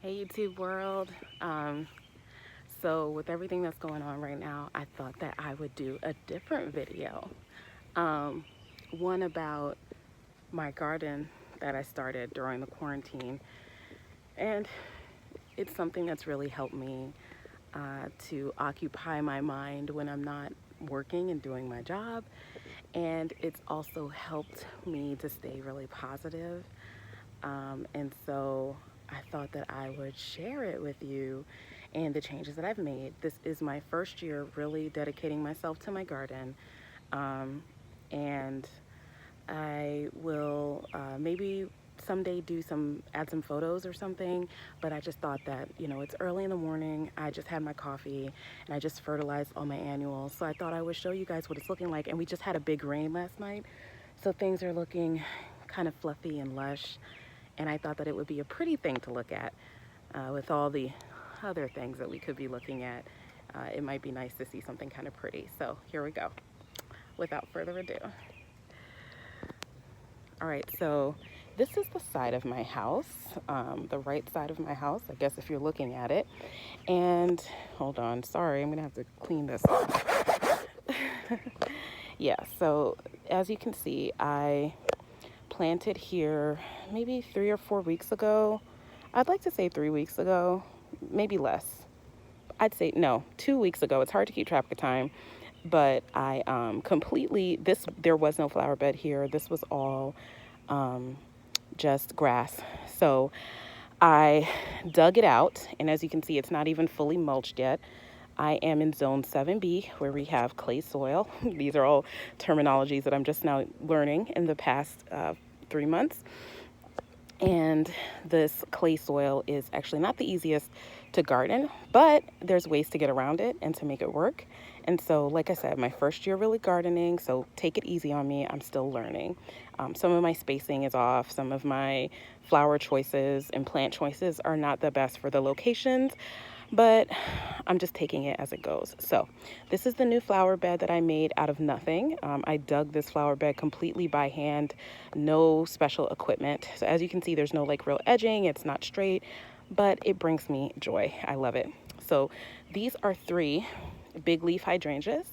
Hey YouTube world. So with everything that's going on right now, I thought that I would do a different video. Um, One about my garden that I started during the quarantine. And it's something that's really helped me to occupy my mind when I'm not working and doing my job. And it's also helped me to stay really positive. And so I thought that I would share it with you and the changes that I've made. This is my first year really dedicating myself to my garden. Um, and I will maybe someday add some photos or something, but I just thought that, it's early in the morning. I just had my coffee and I just fertilized all my annuals. So I thought I would show you guys what it's looking like. And we just had a big rain last night. So things are looking kind of fluffy and lush. And I thought that it would be a pretty thing to look at with all the other things that we could be looking at. It might be nice to see something kind of pretty. So here we go. Without further ado. All right, so this is the side of my house, the right side of my house, I guess if you're looking at it. And hold on, sorry, I'm gonna have to clean this off. Yeah, so as you can see, I planted here maybe 3 or 4 weeks ago. I'd like to say 3 weeks ago, maybe less. I'd say no, 2 weeks ago. It's hard to keep track of time, but I there was no flower bed here. This was all just grass. So I dug it out, and as you can see, it's not even fully mulched yet. I am in zone 7B where we have clay soil. These are all terminologies that I'm just now learning in the past 3 months. And this clay soil is actually not the easiest to garden, but there's ways to get around it and to make it work. And so, like I said, my first year really gardening, so take it easy on me. I'm still learning. Some of my spacing is off. Some of my flower choices and plant choices are not the best for the locations, but I'm just taking it as it goes. So this is the new flower bed that I made out of nothing. I dug this flower bed completely by hand, no special equipment. So as you can see, there's no like real edging. It's not straight, but it brings me joy. I love it. So these are 3 big leaf hydrangeas,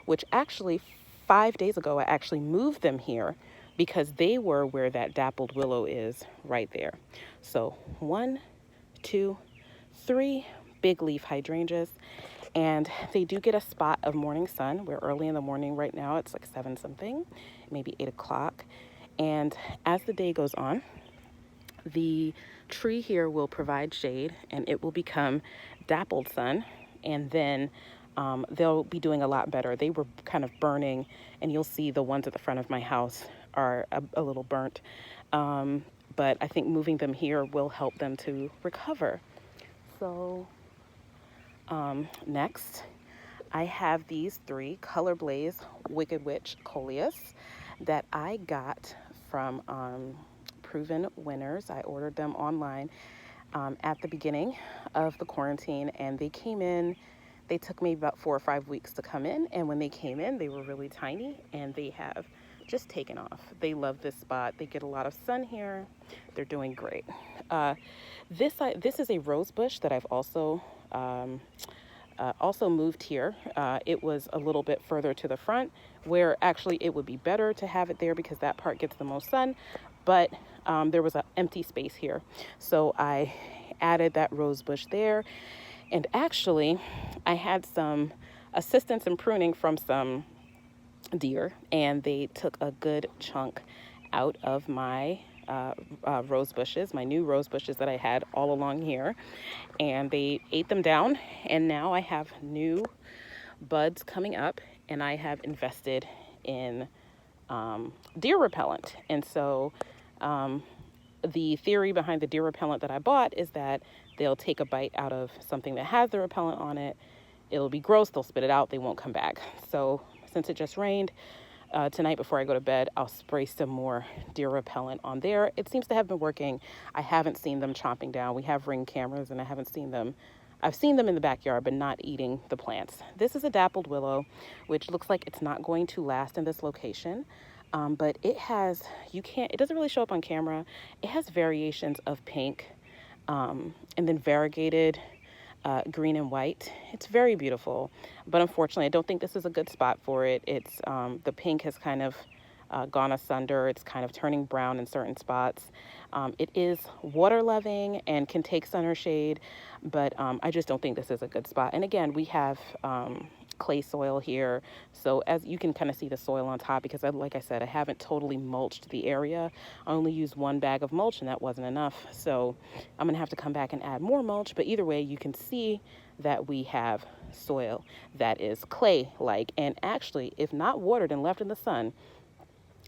which actually 5 days ago, I actually moved them here because they were where that dappled willow is right there. So 1, 2, 3 big leaf hydrangeas, and they do get a spot of morning sun. We're early in the morning right now. It's like 7 something, maybe 8 o'clock. And as the day goes on, the tree here will provide shade and it will become dappled sun, and then they'll be doing a lot better. They were kind of burning, and you'll see the ones at the front of my house are a little burnt. But I think moving them here will help them to recover. So next, I have these 3 Color Blaze Wicked Witch Coleus that I got from Proven Winners. I ordered them online at the beginning of the quarantine, and they came in. They took me about 4 or 5 weeks to come in, and when they came in, they were really tiny, and they have just taken off. They love this spot. They get a lot of sun here. They're doing great. This is a rose bush that I've also moved here. It was a little bit further to the front, where actually it would be better to have it there because that part gets the most sun, but there was an empty space here. So I added that rose bush there, and actually I had some assistance in pruning from some deer, and they took a good chunk out of my rose bushes, my new rose bushes that I had all along here, and they ate them down, and now I have new buds coming up, and I have invested in deer repellent. And so the theory behind the deer repellent that I bought is that they'll take a bite out of something that has the repellent on it. It'll be gross, they'll spit it out, they won't come back. So since it just rained, tonight before I go to bed, I'll spray some more deer repellent on there. It seems to have been working. I haven't seen them chomping down. We have Ring cameras, and I haven't seen them. I've seen them in the backyard, but not eating the plants. This is a dappled willow, which looks like it's not going to last in this location. But it has, it doesn't really show up on camera. It has variations of pink. And then variegated green and white. It's very beautiful, but unfortunately, I don't think this is a good spot for it. It's the pink has kind of gone asunder. It's kind of turning brown in certain spots. It is water loving and can take sun or shade, but I just don't think this is a good spot. And again, we have clay soil here, so as you can kind of see the soil on top, because like I said, I haven't totally mulched the area. I only used 1 bag of mulch and that wasn't enough, so I'm gonna have to come back and add more mulch. But either way, you can see that we have soil that is clay like, and actually, if not watered and left in the sun,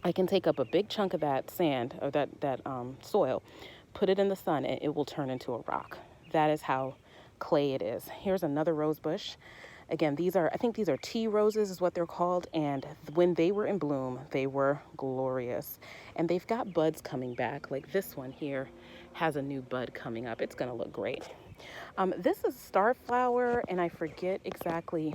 I can take up a big chunk of that sand or that soil, put it in the sun, and it will turn into a rock. That is how clay it is. Here's another rose bush. Again, I think these are tea roses is what they're called. And when they were in bloom, they were glorious. And they've got buds coming back. Like this one here has a new bud coming up. It's going to look great. This is starflower, and I forget exactly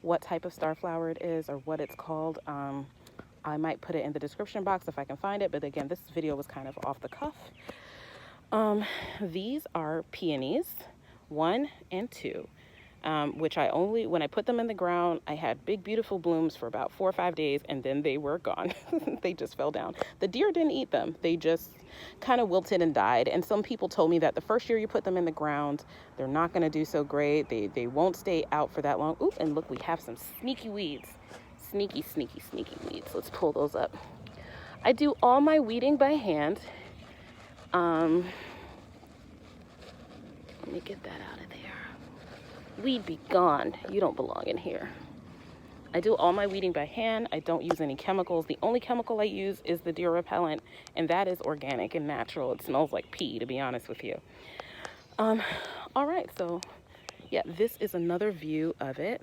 what type of starflower it is or what it's called. I might put it in the description box if I can find it. But again, this video was kind of off the cuff. These are peonies, 1 and 2, which when I put them in the ground, I had big, beautiful blooms for about 4 or 5 days, and then they were gone. They just fell down. The deer didn't eat them. They just kind of wilted and died. And some people told me that the first year you put them in the ground, they're not going to do so great. They won't stay out for that long. Oop, and look, we have some sneaky weeds. Sneaky, sneaky, sneaky weeds. Let's pull those up. I do all my weeding by hand. Let me get that out of there. Weed be gone. You don't belong in here. I do all my weeding by hand. I don't use any chemicals. The only chemical I use is the deer repellent, and that is organic and natural. It smells like pee, to be honest with you. All right, so yeah, this is another view of it.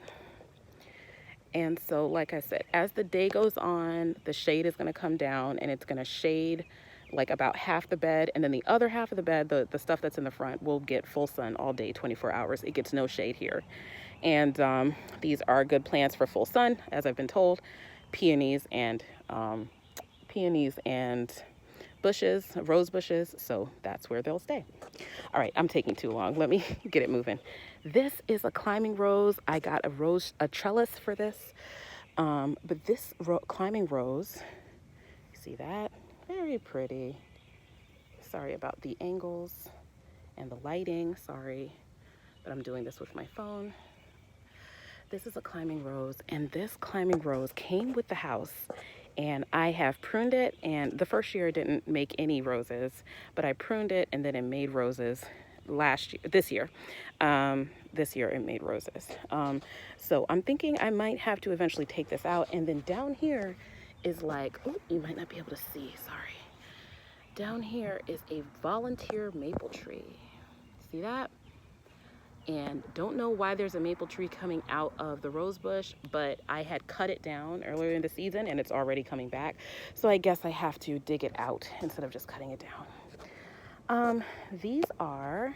And so, like I said, as the day goes on, the shade is going to come down, and it's going to shade like about half the bed, and then the other half of the bed, the stuff that's in the front, will get full sun all day, 24 hours. It gets no shade here. And these are good plants for full sun, as I've been told. Peonies and bushes, rose bushes, so that's where they'll stay. All right, I'm taking too long. Let me get it moving. This is a climbing rose. I got a trellis for this, but this climbing rose, see that? Very pretty. Sorry about the angles and the lighting, sorry, but I'm doing this with my phone. This is a climbing rose, and this climbing rose came with the house, and I have pruned it, and the first year it didn't make any roses, but I pruned it and then it made roses this year it made roses. So I'm thinking I might have to eventually take this out. And then down here is like, oh, you might not be able to see, sorry. Down here is a volunteer maple tree. See that? And don't know why there's a maple tree coming out of the rose bush, but I had cut it down earlier in the season and it's already coming back. So I guess I have to dig it out instead of just cutting it down. These are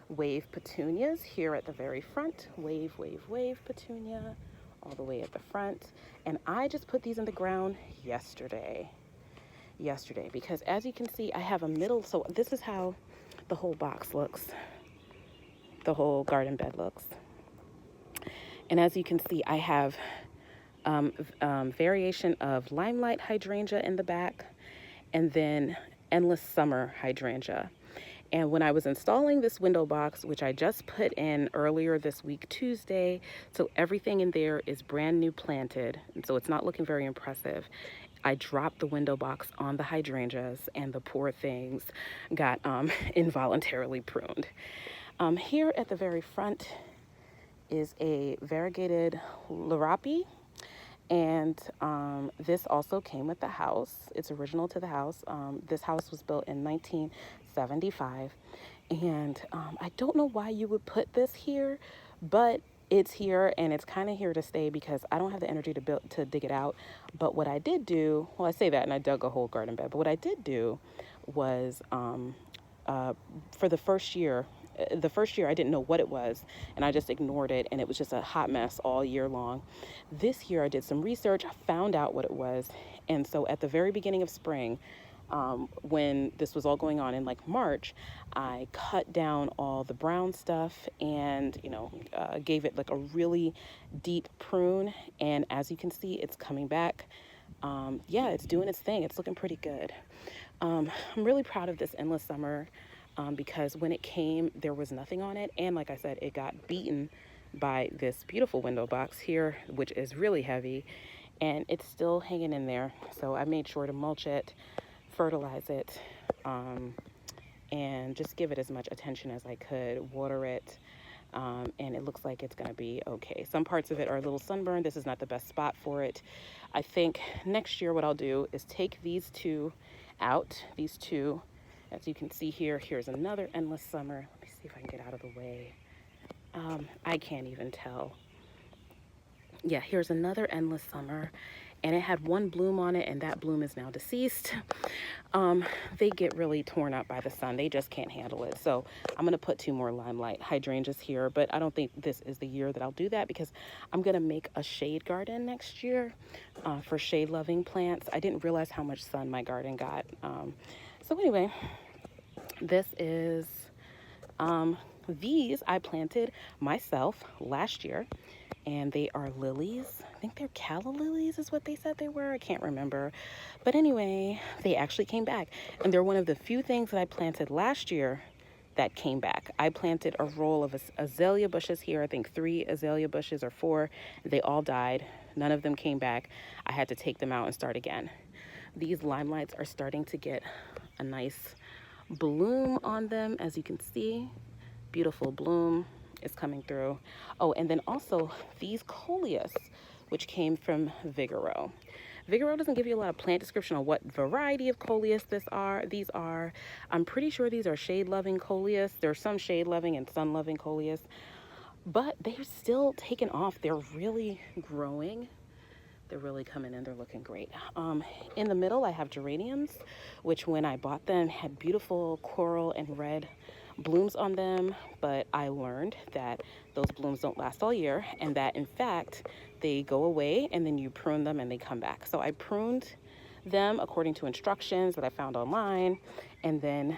wave petunias here at the very front. Wave, wave, wave petunia all the way at the front. And I just put these in the ground yesterday because as you can see, I have a middle. So this is how the whole box looks. The whole garden bed looks. And as you can see, I have variation of limelight hydrangea in the back, and then endless summer hydrangea. And when I was installing this window box, which I just put in earlier this week, Tuesday, so everything in there is brand new planted, and so it's not looking very impressive. I dropped the window box on the hydrangeas, and the poor things got involuntarily pruned. Here at the very front is a variegated lirapi, and this also came with the house. It's original to the house. This house was built in 1975, and I don't know why you would put this here, but it's here, and it's kind of here to stay because I don't have the energy to dig it out. But what I did do, well, I say that and I dug a whole garden bed, but what I did do was for the first year I didn't know what it was, and I just ignored it, and it was just a hot mess all year long. This year I did some research, I found out what it was, and so at the very beginning of spring, When this was all going on in like March, I cut down all the brown stuff and, gave it like a really deep prune. And as you can see, it's coming back. Yeah, it's doing its thing. It's looking pretty good. I'm really proud of this endless summer because when it came, there was nothing on it. And like I said, it got beaten by this beautiful window box here, which is really heavy, and it's still hanging in there. So I made sure to mulch it, fertilize it, and just give it as much attention as I could, water it. And it looks like it's going to be okay. Some parts of it are a little sunburned. This is not the best spot for it. I think next year what I'll do is take these two out. These two, as you can see here, here's another endless summer. Let me see if I can get out of the way. I can't even tell. Yeah, here's another endless summer, and it had one bloom on it, and that bloom is now deceased. They get really torn up by the sun. They just can't handle it. So I'm going to put two more limelight hydrangeas here, but I don't think this is the year that I'll do that because I'm going to make a shade garden next year for shade-loving plants. I didn't realize how much sun my garden got. So anyway, this is... these I planted myself last year, and they are lilies. I think they're Calla Lilies is what they said they were. I can't remember. But anyway, they actually came back, and they're one of the few things that I planted last year that came back. I planted a roll of azalea bushes here, I think 3 azalea bushes or 4. They all died. None of them came back. I had to take them out and start again. These limelights are starting to get a nice bloom on them, as you can see. Beautiful bloom is coming through. Oh, and then also these coleus, which came from Vigoro. Vigoro doesn't give you a lot of plant description on what variety of coleus these are. I'm pretty sure these are shade-loving coleus. There's some shade-loving and sun-loving coleus, but they're still taking off. They're really growing. They're really coming in. They're looking great. In the middle, I have geraniums, which when I bought them had beautiful coral and red blooms on them, but I learned that those blooms don't last all year, and that in fact they go away and then you prune them and they come back. So I pruned them according to instructions that I found online, and then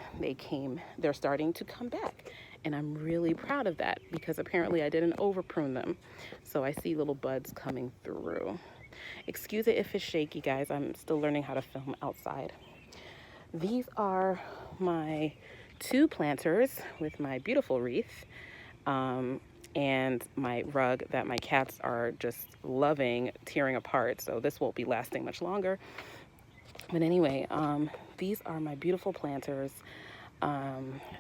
they're starting to come back, and I'm really proud of that because apparently I didn't over prune them. So I see little buds coming through. Excuse it if it's shaky, guys. I'm still learning how to film outside. These are my 2 planters with my beautiful wreath and my rug that my cats are just loving tearing apart. So this won't be lasting much longer. But anyway, these are my beautiful planters.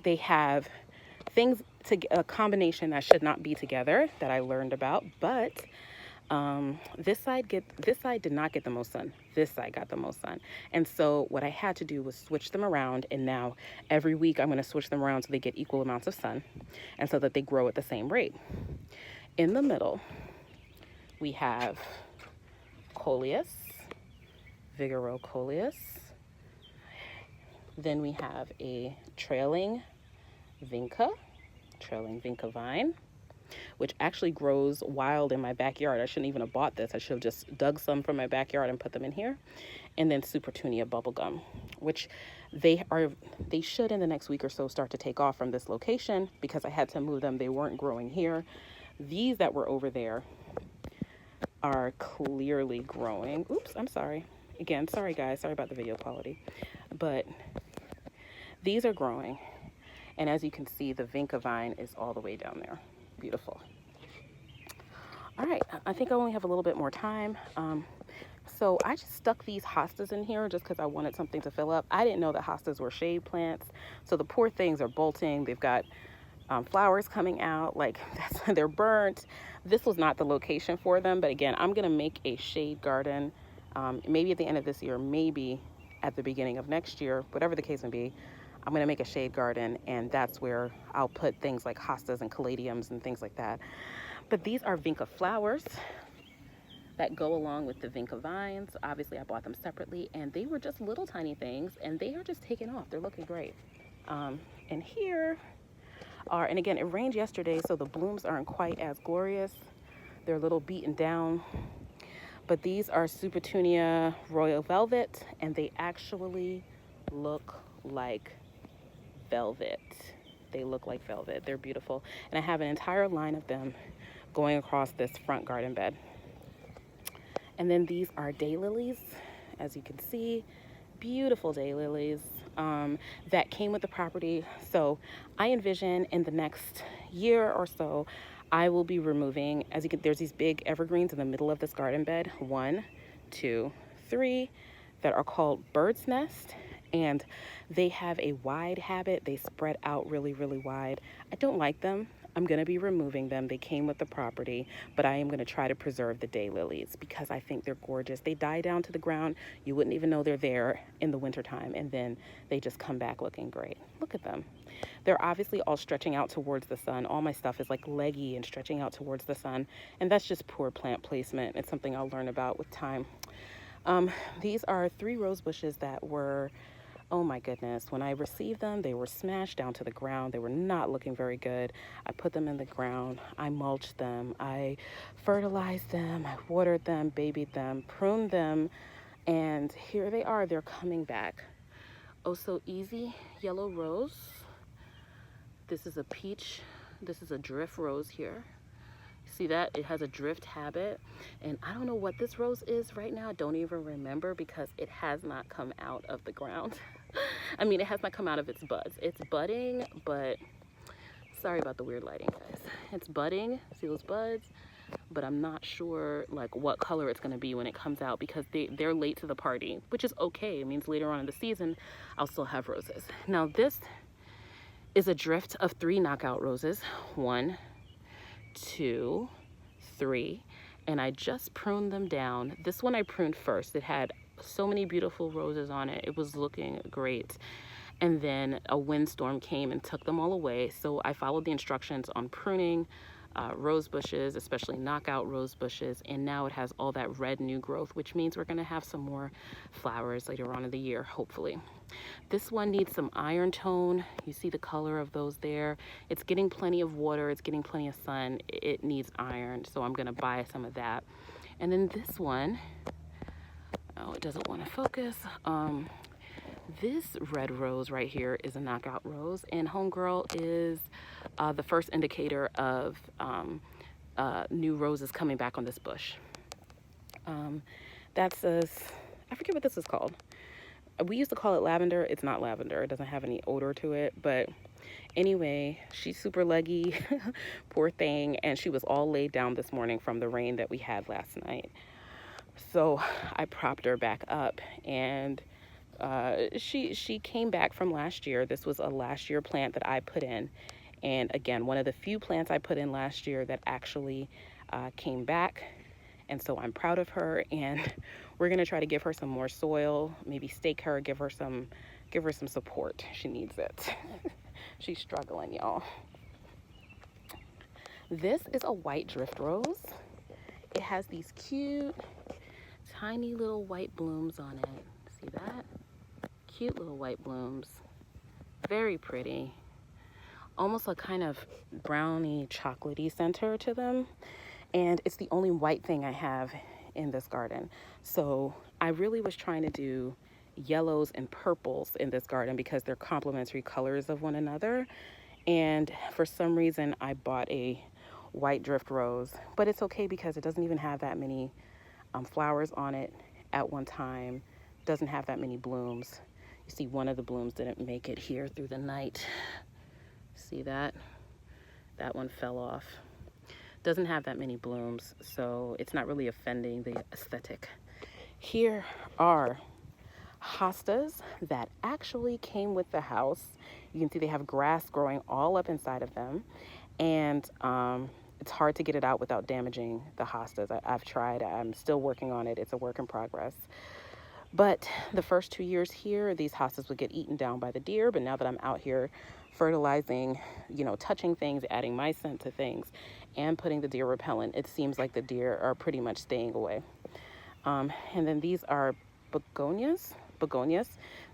They have things a combination that should not be together that I learned about, but this side did not get the most sun. This side got the most sun. And so what I had to do was switch them around, and now every week I'm going to switch them around so they get equal amounts of sun and so that they grow at the same rate. In the middle, we have coleus, Vigoro coleus. Then we have a trailing Vinca vine, which actually grows wild in my backyard. I shouldn't even have bought this. I should have just dug some from my backyard and put them in here. And then Supertunia bubblegum, which they should in the next week or so start to take off from this location because I had to move them. They weren't growing here. These that were over there are clearly growing. Oops, I'm sorry. Again, sorry guys, sorry about the video quality. But these are growing. And as you can see, the Vinca vine is all the way down there. Beautiful. All right, I think I only have a little bit more time. So I just stuck these hostas in here just because I wanted something to fill up. I didn't know that hostas were shade plants. So the poor things are bolting. They've got flowers coming out, like they're burnt. This was not the location for them, but again, I'm gonna make a shade garden, maybe at the end of this year, maybe at the beginning of next year, whatever the case may be. I'm gonna make a shade garden, and that's where I'll put things like hostas and caladiums and things like that. But these are Vinca flowers that go along with the Vinca vines. Obviously I bought them separately, and they were just little tiny things, and they are just taking off. They're looking great. And here are, and again, it rained yesterday, so the blooms aren't quite as glorious. They're a little beaten down, but these are Supertunia Royal Velvet, and they actually look like velvet. They look like velvet. They're beautiful. And I have an entire line of them going across this front garden bed. And then these are daylilies, as you can see, beautiful daylilies that came with the property. So I envision in the next year or so, I will be removing, as you can, there's these big evergreens in the middle of this garden bed, 1, 2, 3, that are called bird's nest. And they have a wide habit. They spread out really, really wide. I don't like them. I'm going to be removing them. They came with the property, but I am going to try to preserve the daylilies because I think they're gorgeous. They die down to the ground. You wouldn't even know they're there in the wintertime, and then they just come back looking great. Look at them. They're obviously all stretching out towards the sun. All my stuff is like leggy and stretching out towards the sun, and that's just poor plant placement. It's something I'll learn about with time. These are 3 rose bushes that were, oh my goodness, when I received them, they were smashed down to the ground. They were not looking very good. I put them in the ground. I mulched them. I fertilized them. I watered them, babied them, pruned them. And here they are. They're coming back. Oh, so easy. Yellow rose. This is a peach. This is a drift rose here. See that? It has a drift habit. And I don't know what this rose is right now. I don't even remember because it has not come out of the ground. I mean, it has not come out of its buds. It's budding, but sorry about the weird lighting, guys. It's budding. See those buds? But I'm not sure like what color it's going to be when it comes out because they're late to the party, which is okay. It means later on in the season, I'll still have roses. Now, this is a drift of 3 knockout roses. 1, 2, 3, and I just pruned them down. This one I pruned first. It had so many beautiful roses on it. It was looking great. And then a windstorm came and took them all away. So I followed the instructions on pruning rose bushes, especially knockout rose bushes, and now it has all that red new growth, which means we're going to have some more flowers later on in the year, hopefully. This one needs some iron tone. You see the color of those there. It's getting plenty of water. It's getting plenty of sun. It needs iron, so I'm going to buy some of that. And then this one, oh, it doesn't want to focus. This red rose right here is a knockout rose, and homegirl is the first indicator of new roses coming back on this bush. That says, I forget what this is called. We used to call it lavender. It's not lavender. It doesn't have any odor to it, but anyway, she's super leggy, poor thing, and she was all laid down this morning from the rain that we had last night. So I propped her back up, and she came back from last year. This was a last year plant that I put in. And again, one of the few plants I put in last year that actually came back. And so I'm proud of her. And we're going to try to give her some more soil, maybe stake her, give her some support. She needs it. She's struggling, y'all. This is a white drift rose. It has these cute, tiny little white blooms on it. See that? Cute little white blooms. Very pretty. Almost a kind of brownie chocolatey center to them. And it's the only white thing I have in this garden. So I really was trying to do yellows and purples in this garden because they're complementary colors of one another. And for some reason I bought a white drift rose, but it's okay because it doesn't even have that many flowers on it at one time. Doesn't have that many blooms. You see one of the blooms didn't make it here through the night. See that? That one fell off. Doesn't have that many blooms, so it's not really offending the aesthetic. Here are hostas that actually came with the house. You can see they have grass growing all up inside of them, and it's hard to get it out without damaging the hostas. I've tried. I'm still working on it. It's a work in progress. But the first 2 years here, these hostas would get eaten down by the deer. But now that I'm out here fertilizing, touching things, adding my scent to things, and putting the deer repellent, it seems like the deer are pretty much staying away. And then these are begonias.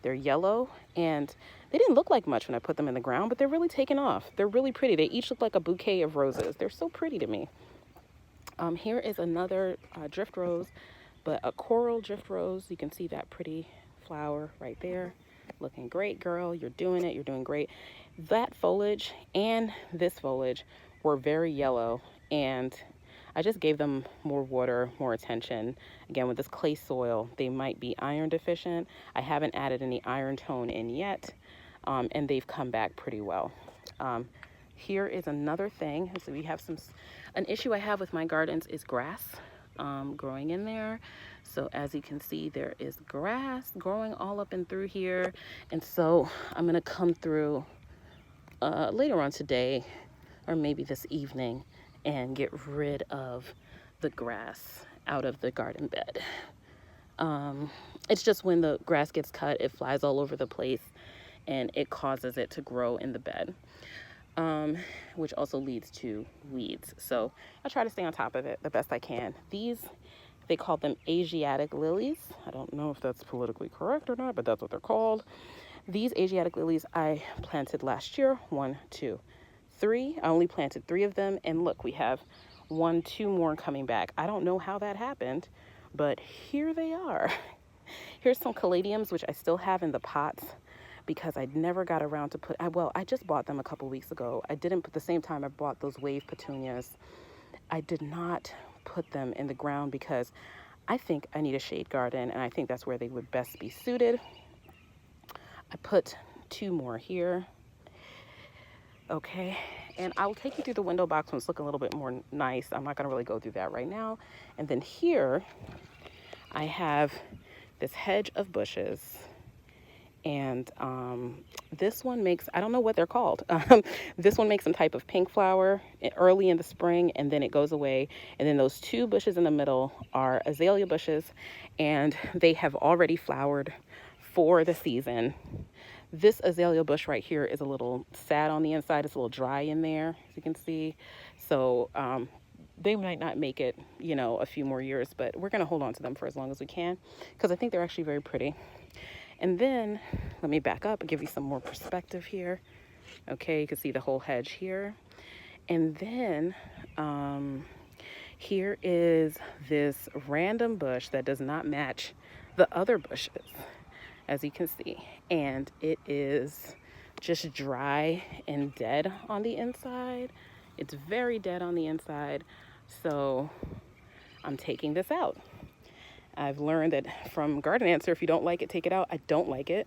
They're yellow, and they didn't look like much when I put them in the ground, but they're really taken off. They're really pretty. They each look like a bouquet of roses. They're so pretty to me. Here is another drift rose, but a coral drift rose. You can see that pretty flower right there. Looking great, girl. You're doing it. You're doing great. That foliage and this foliage were very yellow, and I just gave them more water, more attention. Again, with this clay soil, they might be iron deficient. I haven't added any iron tone in yet, and they've come back pretty well. Here is another thing. So we have an issue I have with my gardens is grass growing in there. So as you can see, there is grass growing all up and through here. And so I'm gonna come through later on today, or maybe this evening, and get rid of the grass out of the garden bed. It's just when the grass gets cut, it flies all over the place and it causes it to grow in the bed, which also leads to weeds. So I try to stay on top of it the best I can. These, they call them Asiatic lilies. I don't know if that's politically correct or not, but that's what they're called. These Asiatic lilies I planted last year. 1, 2, 3. I only planted 3 of them, and look, we have 1, 2 more coming back. I don't know how that happened, but here they are. Here's some caladiums, which I still have in the pots because I never got around to I just bought them a couple weeks ago. I didn't put the same time I bought those wave petunias. I did not put them in the ground because I think I need a shade garden, and I think that's where they would best be suited. I put 2 more here. Okay, and I'll take you through the window box when it's looking a little bit more nice. I'm not gonna really go through that right now. And then here I have this hedge of bushes, and this one makes, I don't know what they're called. This one makes some type of pink flower early in the spring, and then it goes away. And then those 2 bushes in the middle are azalea bushes, and they have already flowered for the season. This azalea bush right here is a little sad on the inside. It's a little dry in there, as you can see. So they might not make it, you know, a few more years, but we're gonna hold on to them for as long as we can because I think they're actually very pretty. And then let me back up and give you some more perspective here. Okay, you can see the whole hedge here. And then here is this random bush that does not match the other bushes, as you can see, and it is just dry and dead on the inside. It's very dead on the inside, so I'm taking this out. I've learned that from Garden Answer, if you don't like it, take it out. I don't like it,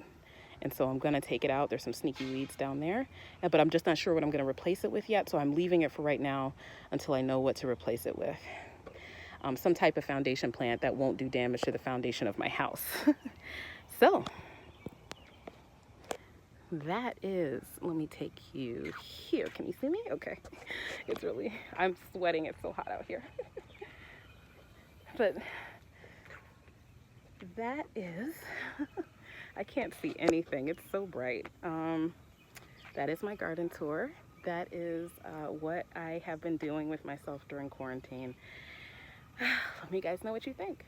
and so I'm gonna take it out. There's some sneaky weeds down there, but I'm just not sure what I'm gonna replace it with yet, so I'm leaving it for right now until I know what to replace it with. Some type of foundation plant that won't do damage to the foundation of my house. So that is, let me take you here. Can you see me? Okay. It's really, I'm sweating. It's so hot out here. But that is, I can't see anything. It's so bright. That is my garden tour. That is what I have been doing with myself during quarantine. Let me guys know what you think.